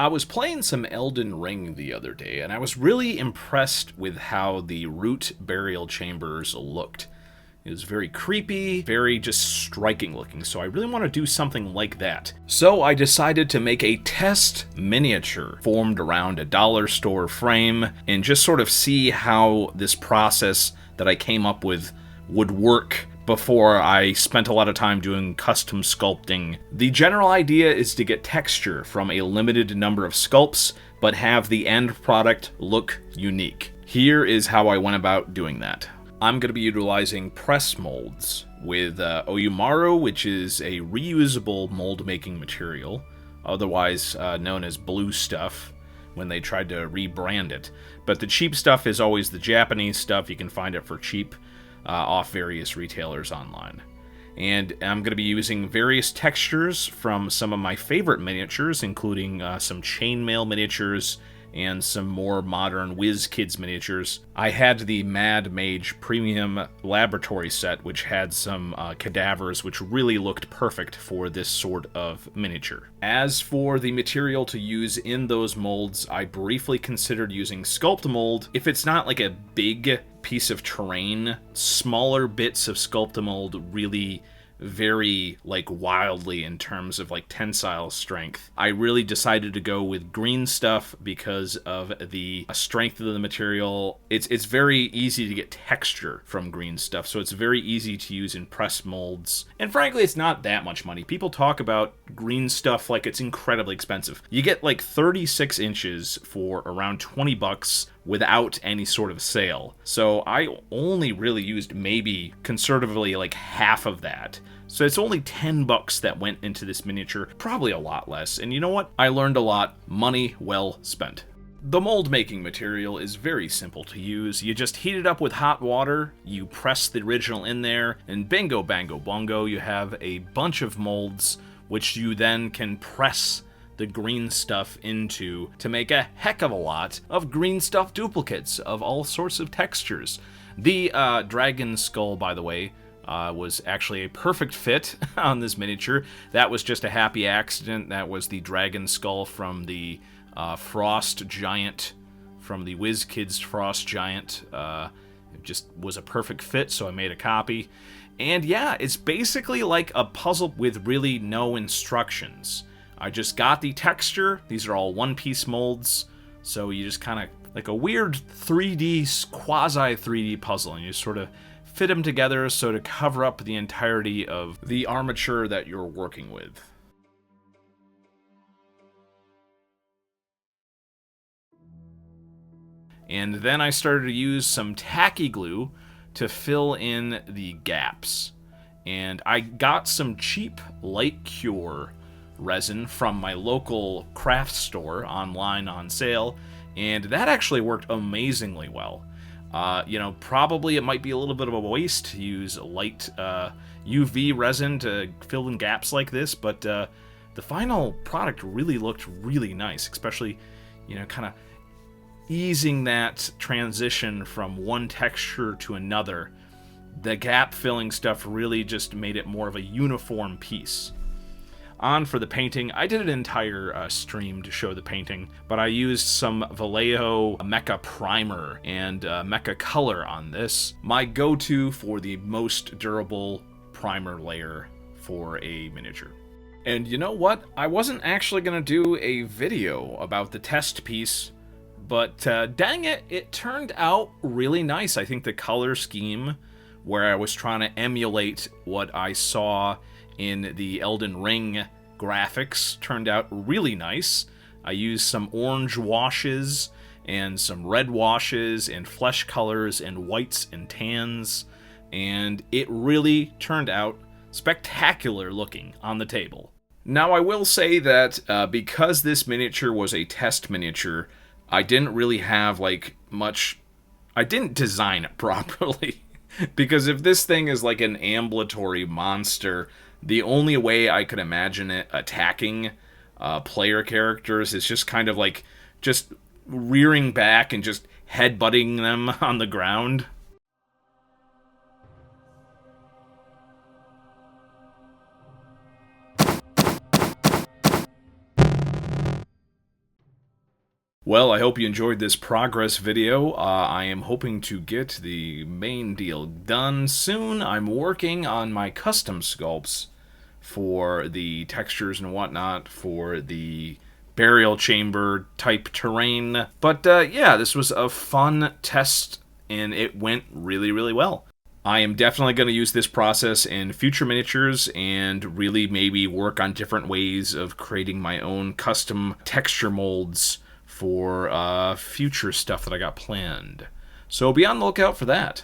I was playing some Elden Ring the other day, and I was really impressed with how the root burial chambers looked. It was very creepy, very just striking looking, so I really want to do something like that. So I decided to make a test miniature formed around a dollar store frame and just sort of see how this process that I came up with would work before I spent a lot of time doing custom sculpting. The general idea is to get texture from a limited number of sculpts, but have the end product look unique. Here is how I went about doing that. I'm going to be utilizing press molds with Oyumaru, which is a reusable mold making material, otherwise known as blue stuff, when they tried to rebrand it. But the cheap stuff is always the Japanese stuff. You can find it for cheap off various retailers online. And I'm going to be using various textures from some of my favorite miniatures, including some chainmail miniatures and some more modern WizKids miniatures. I had the Mad Mage Premium Laboratory set, which had some cadavers, which really looked perfect for this sort of miniature. As for the material to use in those molds, I briefly considered using Sculpt Mold. If it's not like a big piece of terrain, smaller bits of Sculpt Mold really vary like wildly in terms of like tensile strength. I really decided to go with green stuff because of the strength of the material. It's very easy to get texture from green stuff, so it's very easy to use in press molds. And frankly, it's not that much money. People talk about green stuff like it's incredibly expensive. You get like 36 inches for around 20 bucks without any sort of sale. So I only really used maybe conservatively like half of that. So it's only 10 bucks that went into this miniature, probably a lot less. And you know what? I learned a lot. Money well spent. The mold making material is very simple to use. You just heat it up with hot water, you press the original in there, and bingo bango bongo, you have a bunch of molds which you then can press the green stuff into to make a heck of a lot of green stuff duplicates of all sorts of textures. The dragon skull, by the way, was actually a perfect fit on this miniature. That was just a happy accident. That was the dragon skull from the Frost Giant, from the WizKids Frost Giant. It just was a perfect fit, so I made a copy. And yeah, it's basically like a puzzle with really no instructions. I just got the texture. These are all one-piece molds, so you just kind of like a weird 3D, quasi-3D puzzle, and you sort of fit them together so to cover up the entirety of the armature that you're working with. And then I started to use some tacky glue to fill in the gaps. And I got some cheap light cure resin from my local craft store online on sale, and that actually worked amazingly well. Probably it might be a little bit of a waste to use light UV resin to fill in gaps like this, but the final product really looked really nice, especially, kind of easing that transition from one texture to another. The gap filling stuff really just made it more of a uniform piece. On for the painting, I did an entire stream to show the painting, but I used some Vallejo Mecha Primer and Mecha Color on this. My go-to for the most durable primer layer for a miniature. And you know what? I wasn't actually going to do a video about the test piece, but dang it, it turned out really nice. I think the color scheme, where I was trying to emulate what I saw in the Elden Ring graphics, turned out really nice. I used some orange washes and some red washes and flesh colors and whites and tans, and it really turned out spectacular looking on the table. Now I will say that because this miniature was a test miniature, I didn't really have I didn't design it properly. Because if this thing is like an ambulatory monster, the only way I could imagine it attacking player characters is just kind of like just rearing back and just headbutting them on the ground. Well, I hope you enjoyed this progress video. I am hoping to get the main deal done soon. I'm working on my custom sculpts for the textures and whatnot for the burial chamber type terrain. But yeah, this was a fun test and it went really, really well. I am definitely going to use this process in future miniatures and really maybe work on different ways of creating my own custom texture molds for future stuff that I got planned. So be on the lookout for that.